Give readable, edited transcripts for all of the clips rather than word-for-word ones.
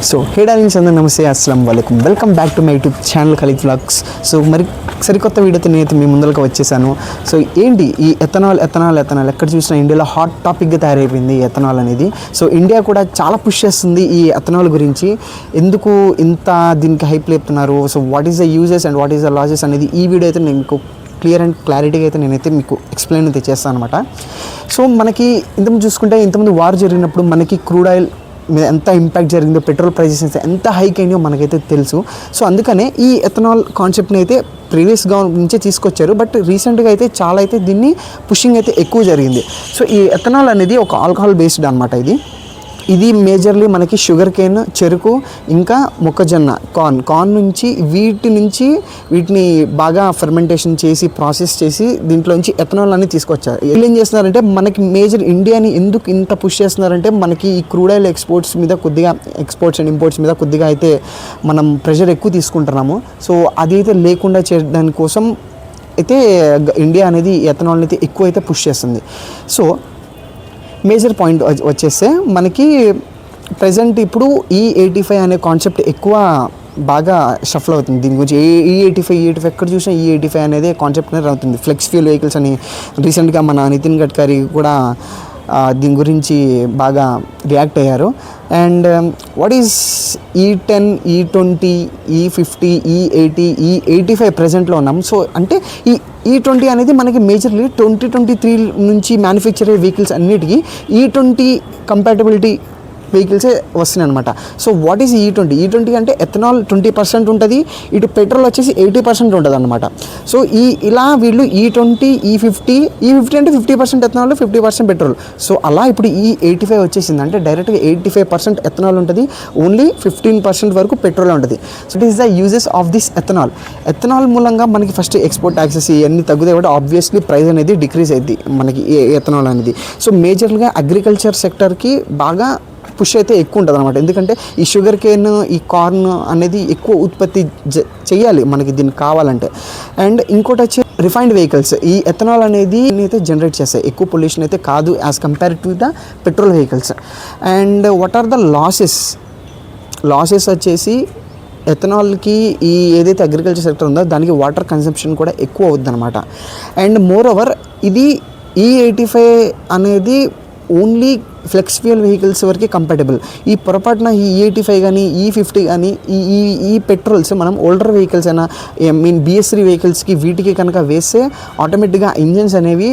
So hey darlings అందరూ నమస్తే, అస్సలాము అలైకుం. Welcome back to my YouTube channel Khalid vlogs. So మరి సరికొత్త వీడియోతో నేనైతే మీ ముందరకు వచ్చేసాను. సో ఏంటి ఈ ఎథనాల్ ఎక్కడ చూసినా ఇండియాలో హాట్ టాపిక్గా తయారైపోయింది ఈ ఎథనాల్ అనేది. సో ఇండియా కూడా చాలా పుష్ చేస్తుంది ఈ ఎథనాల్ గురించి. ఎందుకు ఇంత దీనికి హైప్ లేపుతున్నారు, so what is the uses and what is the losses అనేది ఈ వీడియో అయితే నేను మీకు క్లియర్ అండ్ క్లారిటీగా అయితే నేనైతే మీకు ఎక్స్ప్లెయిన్ అయితే చేస్తాను అనమాట. సో మనకి ఇంతకుముందు చూసుకుంటే ఇంతకుముందు వార్ జరిగినప్పుడు మనకి క్రూడ్ ఆయిల్ మీద ఎంత ఇంపాక్ట్ జరిగిందో, పెట్రోల్ ప్రైజెస్ ఎంత హైక్ అయినాయో మనకైతే తెలుసు. సో అందుకనే ఈ ఎథనాల్ కాన్సెప్ట్ని అయితే ప్రీవియస్గా నుంచే తీసుకొచ్చారు. బట్ రీసెంట్గా అయితే చాలా అయితే దీన్ని పుషింగ్ అయితే ఎక్కువ జరిగింది. సో ఈ ఎథనాల్ అనేది ఒక ఆల్కహాల్ బేస్డ్ అనమాట. ఇది మేజర్లీ మనకి షుగర్ కేన్, చెరుకు, ఇంకా మొక్కజొన్న, కార్న్ నుంచి వీటిని బాగా ఫెర్మెంటేషన్ చేసి ప్రాసెస్ చేసి దీంట్లోంచి ఎథనాల్ అని తీసుకొచ్చారు. ఏం చేస్తున్నారంటే మనకి మేజర్ ఇండియాని ఎందుకు ఇంత పుష్ చేస్తున్నారంటే మనకి ఈ crude oil exports and imports మీద కొద్దిగా అయితే మనం ప్రెషర్ ఎక్కువ తీసుకుంటున్నాము. సో అది అయితే లేకుండా చేయడానికి కోసం అయితే ఇండియా అనేది ఎథనాల్ని అయితే ఎక్కువ అయితే పుష్ చేస్తుంది. సో మేజర్ పాయింట్ వచ్చేస్తే మనకి ప్రజెంట్ ఇప్పుడు E85 అనే కాన్సెప్ట్ ఎక్కువ బాగా షఫల్ అవుతుంది. దీని గురించి E85 ఎక్కడ చూసినా E85 అనేది కాన్సెప్ట్ అనేది అవుతుంది. ఫ్లెక్స్ ఫ్యూల్ వెహికల్స్ అని రీసెంట్గా మన నితిన్ గడ్కరీ కూడా దీని గురించి బాగా రియాక్ట్ అయ్యారు. And what is E10, E20, E50, E80, E85 ప్రజెంట్లో ఉన్నాం. సో అంటే ఈ E20 అనేది మనకి మేజర్లీ 2023 నుంచి మ్యానుఫ్యాక్చర్ అయ్యే వెహికల్స్ అన్నిటికీ E20 కంపాటబిలిటీ వెహికల్సే వస్తున్నాయి అనమాట. సో వాట్ ఈజ్ E20 అంటే ఎథనాల్ 20% ఉంటుంది, ఇటు పెట్రోల్ వచ్చేసి 80% ఉంటుంది అనమాట. సో ఇలా వీళ్ళు E20, E50 అంటే 50% ఎథనాల్, 50% పెట్రోల్. సో అలా ఇప్పుడు E85 వచ్చేసింది అంటే డైరెక్ట్గా 85% ఎథనాల్ ఉంటుంది, ఓన్లీ 15% వరకు పెట్రోల్ ఉంటుంది. So it is the uses of this ethanol మూలంగా మనకి ఫస్ట్ ఎక్స్పోర్ట్ ట్యాక్సెస్ ఇవన్నీ తగ్గుతాయి కూడా ఆబ్వియస్లీ ప్రైస్ అనేది డిక్రీజ్ అవుతుంది మనకి ఎథనాల్ అనేది. సో మేజర్గా అగ్రికల్చర్ సెక్టర్కి బాగా పుష్ అయితే ఎక్కువ ఉంటుంది అనమాట. ఎందుకంటే ఈ షుగర్ కేన్, ఈ కార్న్ అనేది ఎక్కువ ఉత్పత్తి చేయాలి మనకి దీనికి కావాలంటే. అండ్ ఇంకోటి వచ్చి రిఫైన్డ్ వెహికల్స్ ఈ ఎథనాల్ అనేది అయితే జనరేట్ చేస్తాయి, ఎక్కువ పొల్యూషన్ అయితే కాదు as compare to the petrol vehicles. And what are the losses వచ్చేసి ఎథనాల్కి ఈ ఏదైతే అగ్రికల్చర్ సెక్టర్ ఉందో దానికి వాటర్ కన్సంప్షన్ కూడా ఎక్కువ అవుద్ది అనమాట. అండ్ మోర్ ఓవర్ ఇది E85 అనేది ఓన్లీ ఫ్లెక్స్ ఫ్యూయల్ వెహికల్స్ వరకు కంపాటబుల్. ఈ పొరపాటున ఈ E85 కానీ E50 కానీ ఈ పెట్రోల్స్ మనం ఓల్డర్ వెహికల్స్ అయినా BS3 వెహికల్స్కి వీటికి కనుక వేస్తే ఆటోమేటిక్గా ఇంజిన్స్ అనేవి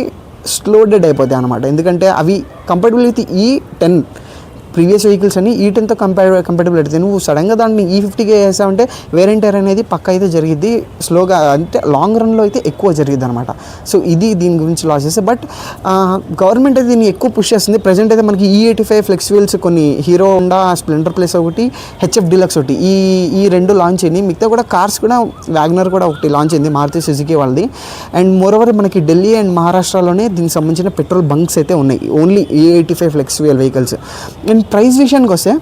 స్లో డెడ్ అయిపోతాయి అనమాట. ఎందుకంటే అవి compatible with E10 previous vehicles అని E10తో కంపాటబుల్ అయితే నువ్వు సడన్గా దాన్ని E50కి వేసావంటే వేరెంటర్ అనేది పక్క అయితే జరిగిద్ది, స్లోగా అంటే లాంగ్ రన్లో అయితే ఎక్కువ జరిగిద్ది అనమాట. సో ఇది దీని గురించి లాసెస్. బట్ గవర్నమెంట్ అయితే దీన్ని ఎక్కువ పుష్ చేస్తుంది. ప్రజెంట్ అయితే మనకి E85 ఫ్లెక్స్ వీల్స్ కొన్ని హీరో హోండా స్ప్లెండర్ ప్లస్ ఒకటి, HF డీలక్స్ ఒకటి, ఈ రెండు లాంచ్ అయింది. మిగతా కూడా కార్స్ కూడా వ్యాగనర్ కూడా ఒకటి లాంచ్ అయింది మారుతి సుజుకి వాళ్ళది. అండ్ మోరోవర్ మనకి ఢిల్లీ అండ్ మహారాష్ట్రలోనే దీనికి సంబంధించిన పెట్రోల్ బంక్స్ అయితే ఉన్నాయి only E85 flex fuel vehicles. And price విషయానికి వస్తే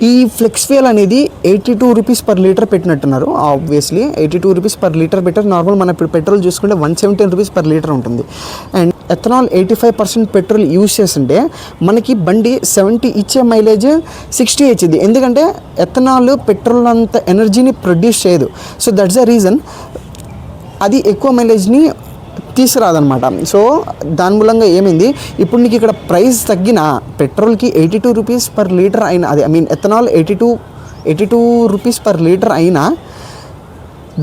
ఈ ఫ్లెక్స్ ఫ్యూయల్ అనేది 82 రూపీస్ పర్ లీటర్ పెట్టినట్టున్నారు. ఆబ్వియస్లీ 82 రూపీస్ పర్ లీటర్ పెట్టారు. నార్మల్ మన ఇప్పుడు పెట్రోల్ చూసుకుంటే 117 రూపీస్ పర్ లీటర్ ఉంటుంది. అండ్ ఎథనాల్ 85% పెట్రోల్ యూజ్ చేస్తుంటే మనకి బండి 70 ఇచ్చే మైలేజ్ 60 ఇచ్చింది. ఎందుకంటే ఎథనాల్ పెట్రోల్ అంత ఎనర్జీని ప్రొడ్యూస్ చేయదు. సో దట్స్ ద రీజన్ అది ఎక్కువ మైలేజ్ని తీసుకురాదనమాట. సో దాని మూలంగా ఏమైంది, ఇప్పుడు నీకు ఇక్కడ ప్రైస్ తగ్గిన పెట్రోల్కి 82 రూపీస్ పర్ లీటర్ అయినా, అది ఎథనాల్ 82 రూపీస్ పర్ లీటర్ అయినా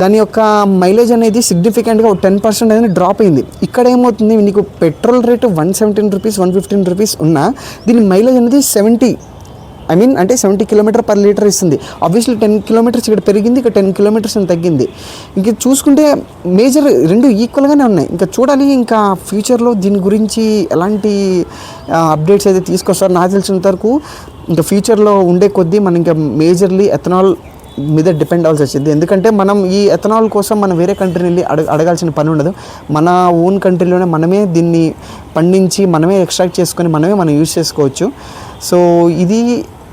దాని యొక్క మైలేజ్ అనేది సిగ్నిఫికెంట్గా 10% అనేది డ్రాప్ అయింది. ఇక్కడ ఏమవుతుంది, నీకు పెట్రోల్ రేటు 117 రూపీస్ 115 రూపీస్ ఉన్నా దీని మైలేజ్ అనేది 70 కిలోమీటర్ పర్ లీటర్ ఇస్తుంది. ఆబ్వియస్లీ 10 కిలోమీటర్స్ ఇక్కడ పెరిగింది, ఇక్కడ 10 కిలోమీటర్స్ అని తగ్గింది. ఇంక చూసుకుంటే మేజర్ రెండు ఈక్వల్గానే ఉన్నాయి. ఇంకా చూడాలి ఇంకా ఫ్యూచర్లో దీని గురించి ఎలాంటి అప్డేట్స్ అయితే తీసుకొస్తారు. నాకు తెలిసినంత వరకు ఇంకా ఫ్యూచర్లో ఉండే కొద్దీ మనం ఇంకా మేజర్లీ ఎథనాల్ మీద డిపెండ్ అవ్వాల్సి వచ్చింది. ఎందుకంటే మనం ఈ ఎథనాల్ కోసం మనం వేరే కంట్రీని వెళ్ళి అడగాల్సిన పని ఉండదు. మన ఓన్ కంట్రీలోనే మనమే దీన్ని పండించి మనమే ఎక్స్ట్రాక్ట్ చేసుకొని మనం యూజ్ చేసుకోవచ్చు. సో ఇది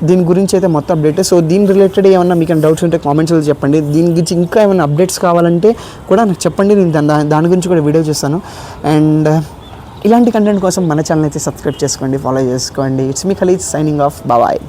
దీని గురించి అయితే మొత్తం అప్డేట్. సో దీని రిలేటెడ్ ఏమన్నా మీకు డౌట్స్ ఉంటే కామెంట్స్లో చెప్పండి. దీని గురించి ఇంకా ఏమైనా అప్డేట్స్ కావాలంటే కూడా నాకు చెప్పండి, నేను దాని గురించి కూడా వీడియో చేస్తాను. అండ్ ఇలాంటి కంటెంట్ కోసం మన ఛానల్ అయితే సబ్స్క్రైబ్ చేసుకోండి, ఫాలో చేసుకోండి. It's me Khalid signing off. Bye.